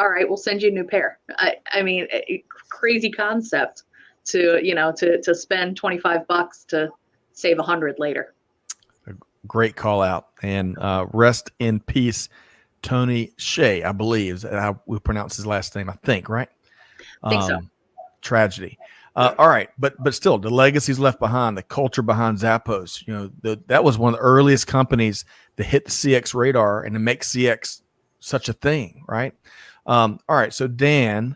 All right, we'll send you a new pair. I mean, crazy concept to spend $25 to save $100 later. A great call out, and rest in peace, Tony Shea, I believe is how we pronounce his last name. I think, right? I think so. Tragedy. All right, but still, the legacies left behind, the culture behind Zappos. That was one of the earliest companies to hit the CX radar and to make CX such a thing, right? All right, so Dan,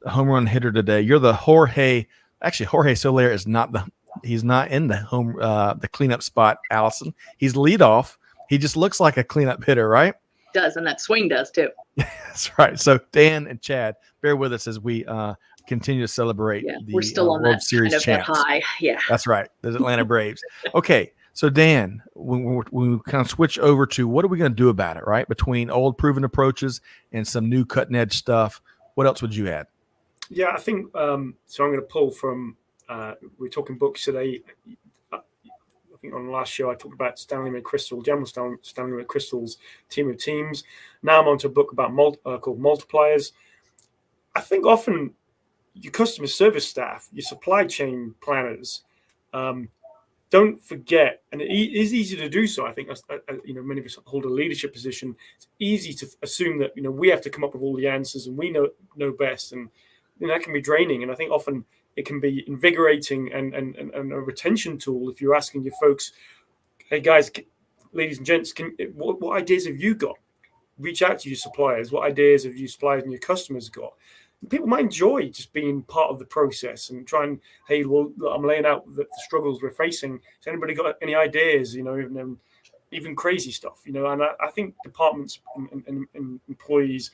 the home run hitter today. You're the Jorge. Actually, Jorge Soler is not he's not in the cleanup spot, Allison. He's leadoff. He just looks like a cleanup hitter, right? Does, and that swing does too. That's right. So Dan and Chad, bear with us as we continue to celebrate we're still on World that Series kind of champs. high. Yeah, that's right. The Atlanta Braves. Okay, so Dan, when we kind of switch over to what are we going to do about it, right? Between old proven approaches and some new cutting edge stuff, what else would you add? Yeah, I think so. I'm going to pull from. We're talking books today. I think on the last show I talked about Stanley McChrystal, General Stanley McChrystal's Team of Teams. Now I'm onto a book about called Multipliers. I think often your customer service staff, your supply chain planners, don't forget, and it is easy to do so. I think many of us hold a leadership position. It's easy to assume that we have to come up with all the answers and we know best, and that can be draining. And I think often it can be invigorating and a retention tool if you're asking your folks, hey guys, ladies and gents, what ideas have you got? Reach out to your suppliers. What ideas have your suppliers and your customers got? And people might enjoy just being part of the process and try and, hey, well, look, I'm laying out the struggles we're facing. Has anybody got any ideas? Even crazy stuff. And I think departments and employees.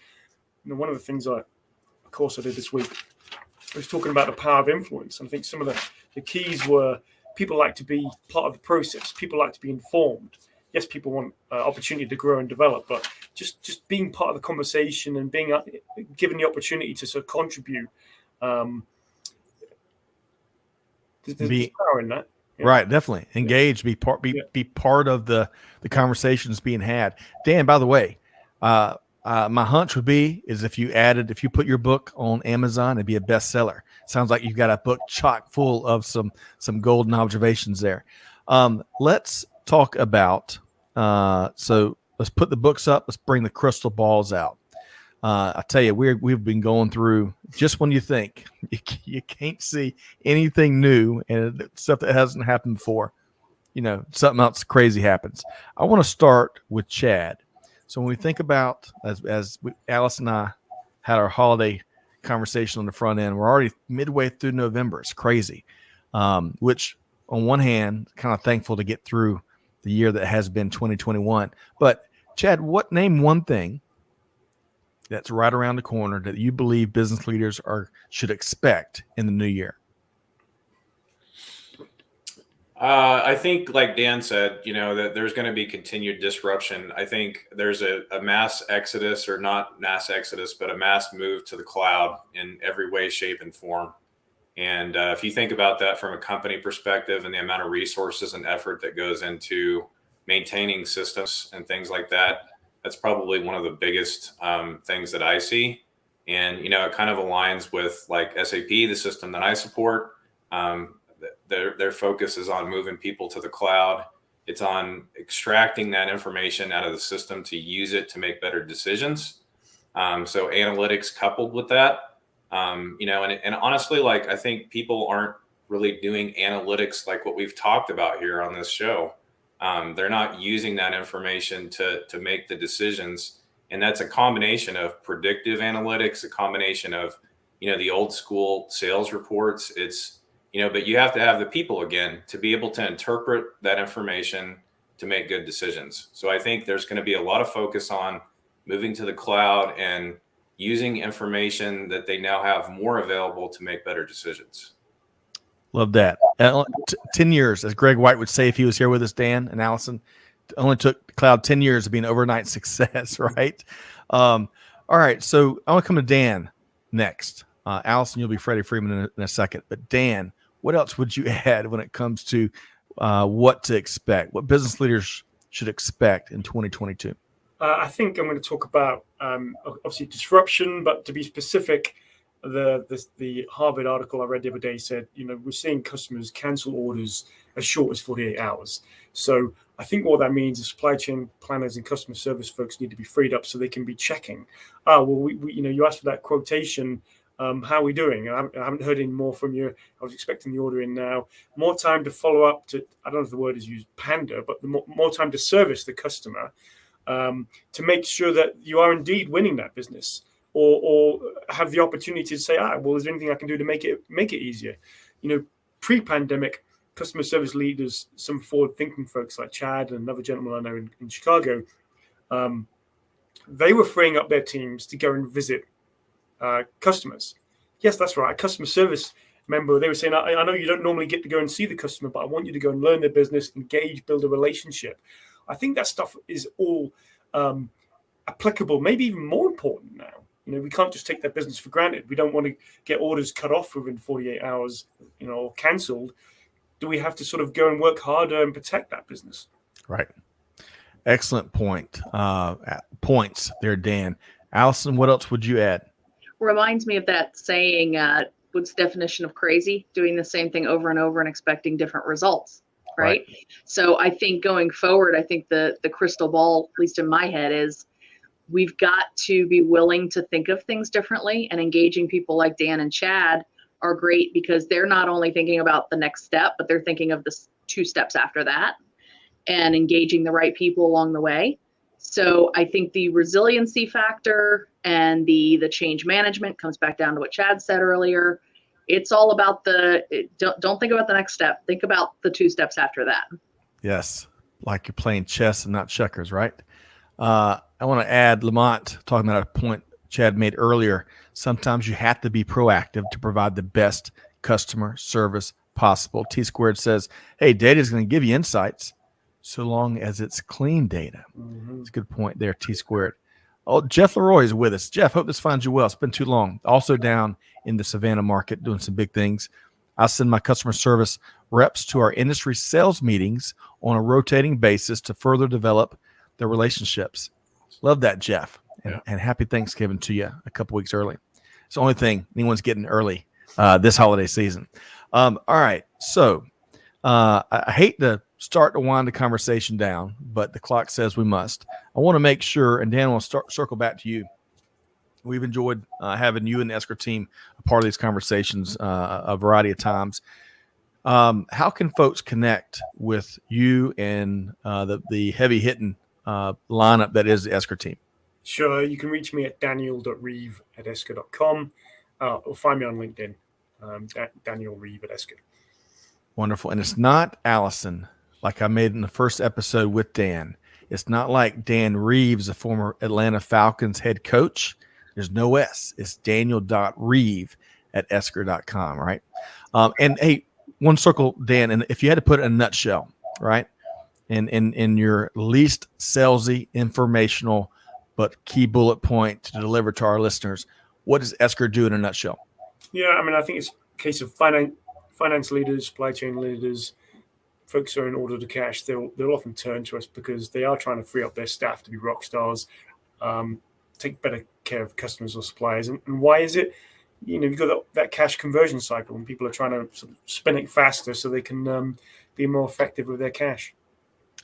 One of the things a course I did this week was talking about the power of influence. And I think some of the keys were people like to be part of the process. People like to be informed. Yes, people want opportunity to grow and develop, but just being part of the conversation and being given the opportunity to sort of contribute. There's power in that. Yeah. Right, definitely engage, be part of the conversations being had. Dan, by the way, my hunch would be if you put your book on Amazon, it'd be a bestseller. Sounds like you've got a book chock full of some golden observations there. Let's talk about. So let's put the books up. Let's bring the crystal balls out. I tell you, we've been going through just when you think you can't see anything new and stuff that hasn't happened before, something else crazy happens. I want to start with Chad. So when we think about Alice and I had our holiday conversation on the front end, we're already midway through November. It's crazy, which on one hand, kind of thankful to get through the year that has been 2021. But Chad, name one thing that's right around the corner that you believe business leaders should expect in the new year? I think, like Dan said, that there's going to be continued disruption. I think there's a mass exodus, or not mass exodus, but a mass move to the cloud in every way, shape, and form. And if you think about that from a company perspective and the amount of resources and effort that goes into maintaining systems and things like that, that's probably one of the biggest things that I see. And, it kind of aligns with like SAP, the system that I support. Their focus is on moving people to the cloud. It's on extracting that information out of the system to use it to make better decisions. So analytics coupled with that, and honestly, like, I think people aren't really doing analytics like what we've talked about here on this show. They're not using that information to make the decisions. And that's a combination of predictive analytics, a combination of, the old school sales reports. It's, but you have to have the people again to be able to interpret that information to make good decisions. So I think there's going to be a lot of focus on moving to the cloud and using information that they now have more available to make better decisions. Love that. 10 years, as Greg White would say if he was here with us, Dan and Allison, only took the cloud 10 years to be an overnight success, right? All right, so I want to come to Dan next. Allison, you'll be Freddie Freeman in a second. But Dan, what else would you add when it comes to what to expect, what business leaders should expect in 2022? I think I'm going to talk about obviously disruption, but to be specific, the Harvard article I read the other day said, we're seeing customers cancel orders as short as 48 hours. So I think what that means is supply chain planners and customer service folks need to be freed up so they can be checking. You asked for that quotation. How are we doing? I haven't heard any more from you. I was expecting the order in now. More time to follow up to, I don't know if the word is used, pander, but more time to service the customer to make sure that you are indeed winning that business, or have the opportunity to say, is there anything I can do to make it easier? Pre-pandemic, customer service leaders, some forward-thinking folks like Chad and another gentleman I know in Chicago, they were freeing up their teams to go and visit customers. Yes, that's right. Customer service member, they were saying, I know you don't normally get to go and see the customer, but I want you to go and learn their business, engage, build a relationship. I think that stuff is all applicable, maybe even more important now. We can't just take that business for granted. We don't want to get orders cut off within 48 hours, or cancelled. Do we have to sort of go and work harder and protect that business? Right. Excellent point. Points there, Dan. Allison, what else would you add? Reminds me of that saying, what's the definition of crazy? Doing the same thing over and over and expecting different results, right? So I think going forward, I think the crystal ball, at least in my head, is we've got to be willing to think of things differently, and engaging people like Dan and Chad are great because they're not only thinking about the next step, but they're thinking of the 2 steps after that and engaging the right people along the way. So I think the resiliency factor and the change management comes back down to what Chad said earlier. It's all about don't think about the next step. Think about the 2 steps after that. Yes. Like you're playing chess and not checkers, right? I want to add, Lamont, talking about a point Chad made earlier. Sometimes you have to be proactive to provide the best customer service possible. T Squared says, hey, data is going to give you insights so long as it's clean data. Mm-hmm. That's a good point there, T Squared. Oh, Jeff Leroy is with us. Jeff, hope this finds you well. It's been too long. Also down in the Savannah market doing some big things. I send my customer service reps to our industry sales meetings on a rotating basis to further develop the relationships. Love that, Jeff. And happy Thanksgiving to you a couple weeks early. It's the only thing anyone's getting early this holiday season. All right. So I hate to start to wind the conversation down, but the clock says we must. I want to make sure, and Dan, I want to circle back to you. We've enjoyed having you and the Esker team a part of these conversations a variety of times. How can folks connect with you and the heavy-hitting lineup that is the Esker team? Sure. You can reach me at daniel.reeve@esker.com or find me on LinkedIn, Daniel Reeve at Esker. Wonderful. And it's not Allison, like I made in the first episode with Dan. It's not like Dan Reeves, a former Atlanta Falcons head coach. There's no S. It's daniel.reeve@esker.com, right? And hey, one circle, Dan, and if you had to put it in a nutshell, right? In your least salesy, informational, but key bullet point to deliver to our listeners, what does Esker do in a nutshell? Yeah, I think it's a case of finance leaders, supply chain leaders, folks who are in order to cash. They'll often turn to us because they are trying to free up their staff to be rock stars, take better care of customers or suppliers. And why is it? You've got that cash conversion cycle, and people are trying to sort of spin it faster so they can be more effective with their cash.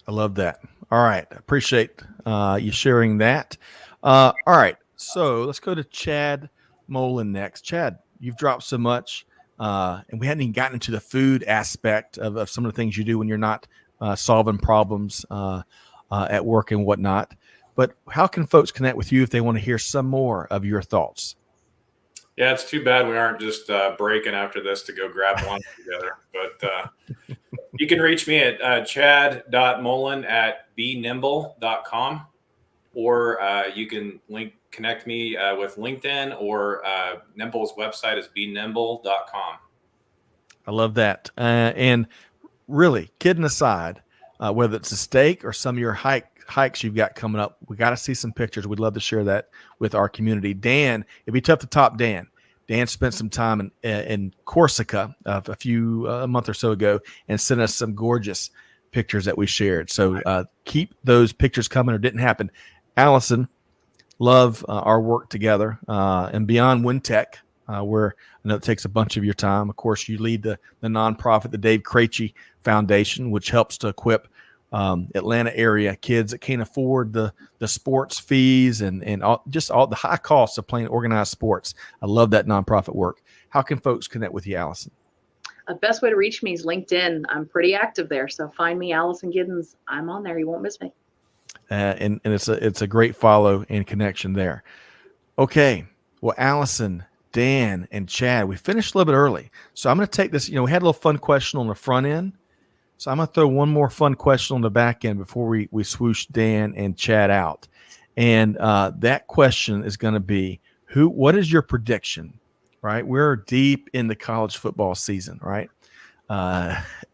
I love that. All right. Appreciate you sharing that. All right. So let's go to Chad Molen next. Chad, you've dropped so much, and we hadn't even gotten into the food aspect of some of the things you do when you're not solving problems at work and whatnot. But how can folks connect with you if they want to hear some more of your thoughts? Yeah, it's too bad we aren't just breaking after this to go grab lunch together. But You can reach me at chad.molen@benimble.com, or you can connect me with LinkedIn, or NIMBL's website is benimble.com. I love that. And really, kidding aside, whether it's a steak or some of your hikes you've got coming up, we got to see some pictures. We'd love to share that with our community. Dan, it'd be tough to top Dan. Dan spent some time in Corsica a month or so ago and sent us some gorgeous pictures that we shared. So keep those pictures coming, or didn't happen. Allison, love our work together and beyond WinTech, where I know it takes a bunch of your time. Of course, you lead the nonprofit, the Dave Krache Foundation, which helps to equip Atlanta area kids that can't afford the sports fees and all the high costs of playing organized sports. I love that nonprofit work. How can folks connect with you, Allison? The best way to reach me is LinkedIn. I'm pretty active there, so find me, Allison Giddens. I'm on there. You won't miss me. And it's a great follow and connection there. Okay, well, Allison, Dan, and Chad, we finished a little bit early, so I'm going to take this. We had a little fun question on the front end. So I'm going to throw one more fun question on the back end before we swoosh Dan and Chad out. And that question is going to be, what is your prediction, right? We're deep in the college football season, right?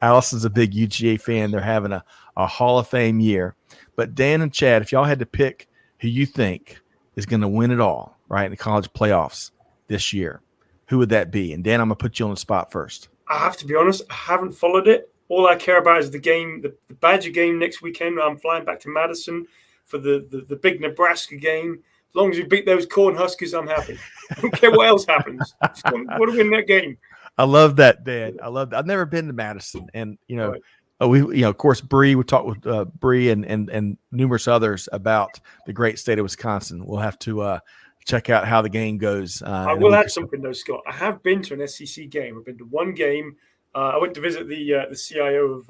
Allison's a big UGA fan. They're having a Hall of Fame year. But Dan and Chad, if y'all had to pick who you think is going to win it all, right, in the college playoffs this year, who would that be? And Dan, I'm going to put you on the spot first. I have to be honest, I haven't followed it. All I care about is the game, the Badger game next weekend. I'm flying back to Madison for the big Nebraska game. As long as we beat those Cornhuskers, I'm happy. I don't care what else happens. Just want to win that game. I love that, Dan. I love that. I've never been to Madison, and Right. Of course, Bree. We talked with Bree and numerous others about the great state of Wisconsin. We'll have to check out how the game goes. I will add something though, Scott. I have been to an SEC game. I've been to one game. I went to visit the CIO of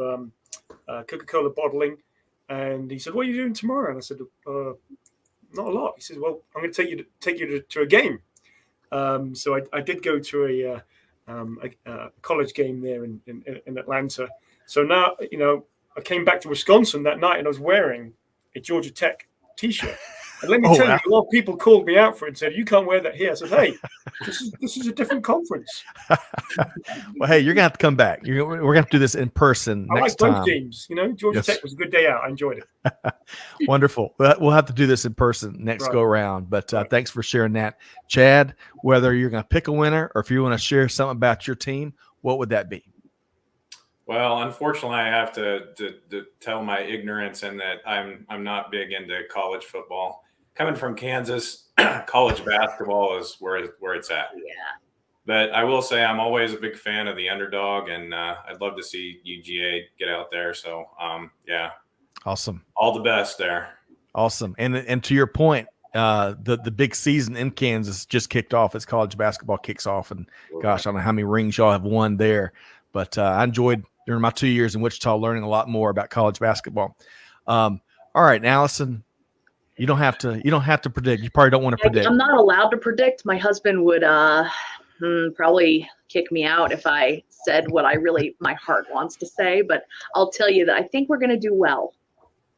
Coca-Cola Bottling, and he said, "What are you doing tomorrow?" And I said, "Not a lot." He said, "Well, I'm going to take you to a game." So I did go to a college game there in Atlanta. So now I came back to Wisconsin that night, and I was wearing a Georgia Tech T-shirt. And let me tell you, a lot of people called me out for it and said, "You can't wear that here." I said, "Hey, this is a different conference." Well, hey, you're gonna have to come back. We're gonna have to do this in person next time. I like both teams. Georgia Tech was a good day out. I enjoyed it. Wonderful. We'll have to do this in person next go around. But thanks for sharing that, Chad. Whether you're gonna pick a winner or if you want to share something about your team, what would that be? Well, unfortunately, I have to tell my ignorance in that I'm not big into college football. Coming from Kansas, college basketball is where it's at. Yeah. But I will say I'm always a big fan of the underdog, and I'd love to see UGA get out there. So, yeah. Awesome. All the best there. Awesome. And to your point, the big season in Kansas just kicked off as college basketball kicks off. And gosh, I don't know how many rings y'all have won there, but I enjoyed during my 2 years in Wichita learning a lot more about college basketball. All right, Allison, you don't have to predict. You probably don't want to predict. I'm not allowed to predict. My husband would probably kick me out if I said what my heart wants to say, but I'll tell you that I think we're going to do well.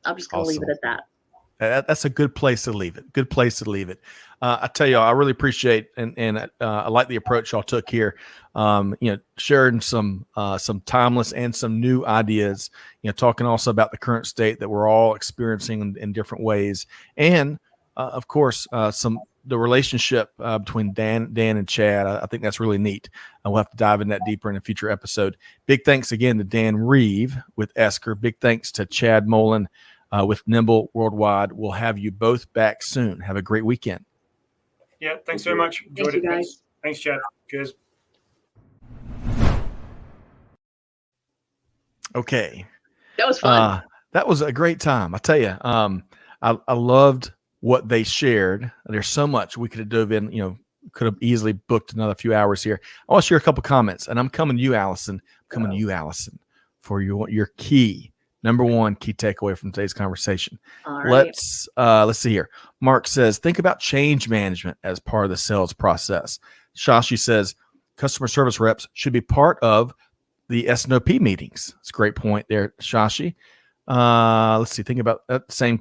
I'm just going to leave it at that. That's a good place to leave it. Good place to leave it. I tell you, I really appreciate and I like the approach y'all took here. Sharing some timeless and some new ideas. Talking also about the current state that we're all experiencing in different ways, and of course, the relationship between Dan and Chad. I think that's really neat. We'll have to dive in that deeper in a future episode. Big thanks again to Dan Reeve with Esker. Big thanks to Chad Molen with NIMBL Worldwide. We'll have you both back soon. Have a great weekend. Yeah, thanks very much. Thank you, guys. Thanks, Chad. Cheers. Okay. That was fun. That was a great time. I tell you, I loved what they shared. There's so much we could have dove in, could have easily booked another few hours here. I want to share a couple comments, and I'm coming to you, Allison. For your number one key takeaway from today's conversation. All right. Let's see here. Mark says, think about change management as part of the sales process. Shashi says, customer service reps should be part of the S&OP meetings. It's a great point there, Shashi. Let's see. Think about that. Same.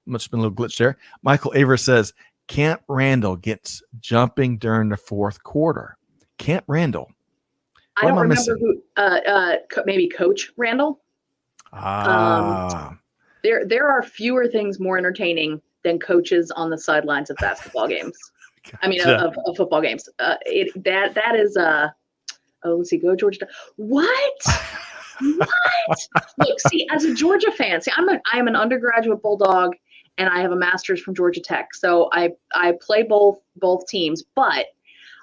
Must have been a little glitch there. Michael Aver says Camp Randall gets jumping during the fourth quarter. Camp Randall. I don't remember who. Maybe Coach Randall. There are fewer things more entertaining than coaches on the sidelines of basketball games. Gotcha. I mean, of football games. That is let's see. Go Georgia. What? Look, see, as a Georgia fan, I am an undergraduate Bulldog, and I have a master's from Georgia Tech. So I play both teams, but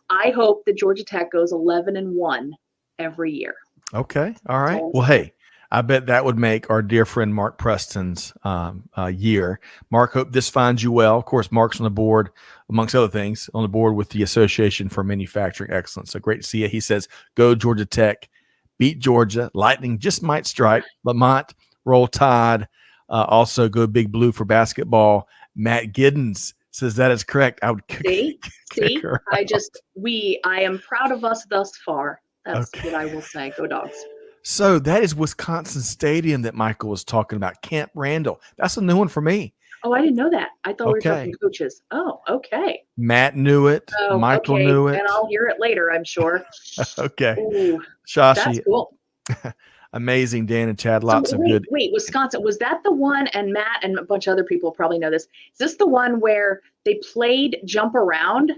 I hope that Georgia Tech goes 11-1 every year. Okay. All right. Well, hey, I bet that would make our dear friend Mark Preston's year. Mark, hope this finds you well. Of course, Mark's on the board, amongst other things, on the board with the Association for Manufacturing Excellence. So great to see you. He says, go Georgia Tech, beat Georgia. Lightning just might strike. Lamont, roll Tide. Also go Big Blue for basketball. Matt Giddens says that is correct. I would see. I am proud of us thus far. That's what I will say. Go Dogs. So that is Wisconsin Stadium that Michael was talking about, Camp Randall. That's a new one for me. Oh, I didn't know that. I thought we were talking coaches. Oh, okay. Matt knew it. Michael knew it. And I'll hear it later, I'm sure. Okay. Ooh, Shashi. that's cool. Amazing, Dan and Chad. Lots of good. Wait, Wisconsin. Was that the one, and Matt and a bunch of other people probably know this. Is this the one where they played jump around,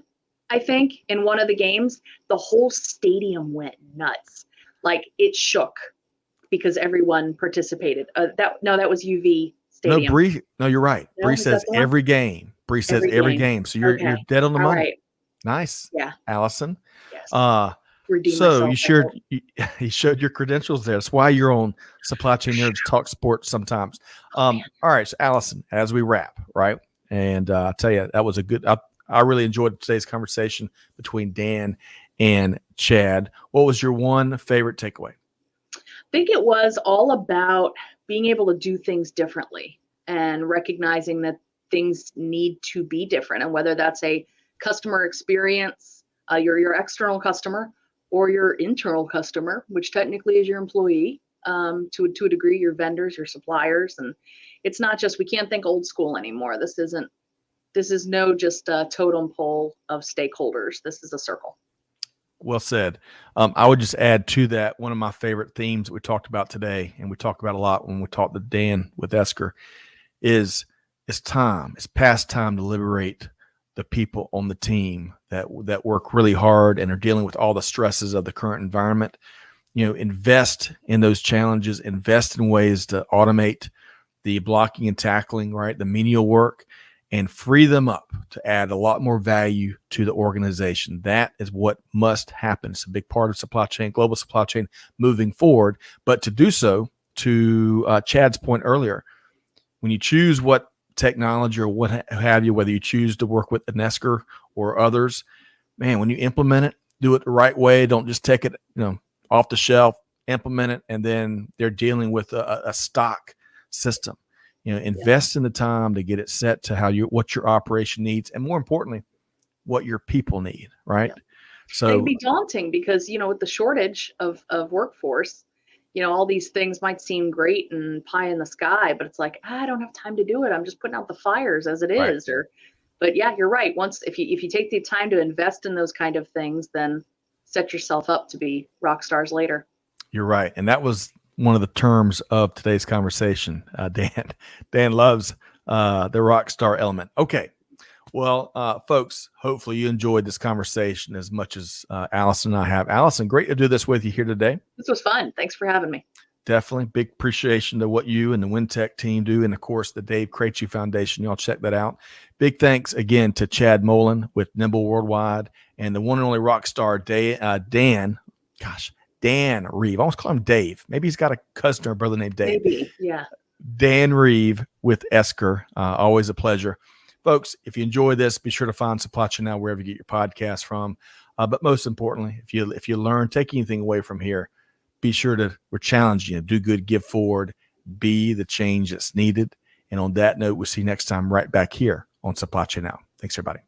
I think, in one of the games? The whole stadium went nuts. Like it shook because everyone participated. That was UV Stadium. No, Bree. No, you're right. Bree says every game. Bree says every game. So you're dead on the money. Right. Nice. Yeah. Allison. Yes. So you showed your credentials there. That's why you're on Supply Chain Nerds Talk Sports sometimes. All right. So Allison, as we wrap, right? And I tell you, that was a good. I really enjoyed today's conversation between Dan and Chad. What was your one favorite takeaway? I think it was all about being able to do things differently and recognizing that things need to be different. And whether that's a customer experience, your external customer, or your internal customer, which technically is your employee, to a degree, your vendors, your suppliers. And it's not just, we can't think old school anymore. This is no just a totem pole of stakeholders. This is a circle. Well said. I would just add to that, one of my favorite themes that we talked about today, and we talk about a lot when we talk to Dan with Esker, is it's time. It's past time to liberate the people on the team that work really hard and are dealing with all the stresses of the current environment. Invest in those challenges, invest in ways to automate the blocking and tackling, right? The menial work, and free them up to add a lot more value to the organization. That is what must happen. It's a big part of supply chain, global supply chain moving forward. But to do so, to Chad's point earlier, when you choose what technology or what have you, whether you choose to work with an Esker or others, man, when you implement it, do it the right way. Don't just take it, off the shelf, implement it, and then they're dealing with a stock system. Invest in the time to get it set to what your operation needs, and more importantly, what your people need, right? Yeah. So it'd be daunting because, with the shortage of workforce, all these things might seem great and pie in the sky, but it's like, I don't have time to do it. I'm just putting out the fires as it is. But yeah, you're right. If you take the time to invest in those kind of things, then set yourself up to be rock stars later. You're right. And that was one of the terms of today's conversation. Dan loves the rock star element. Okay. Well, folks, hopefully you enjoyed this conversation as much as Allison and I have. Allison, great to do this with you here today. This was fun. Thanks for having me. Definitely. Big appreciation to what you and the WinTech team do. And of course, the Dave Krache Foundation. Y'all check that out. Big thanks again to Chad Molen with NIMBL Worldwide and the one and only rock star Dan Reeve. I almost call him Dave. Maybe he's got a cousin or brother named Dave. Maybe, yeah. Dan Reeve with Esker. Always a pleasure. Folks, if you enjoy this, be sure to find Supply Chain Now wherever you get your podcast from. But most importantly, if you learn, take anything away from here, be sure we're challenging you. Do good, give forward, be the change that's needed. And on that note, we'll see you next time right back here on Supply Chain Now. Thanks, everybody.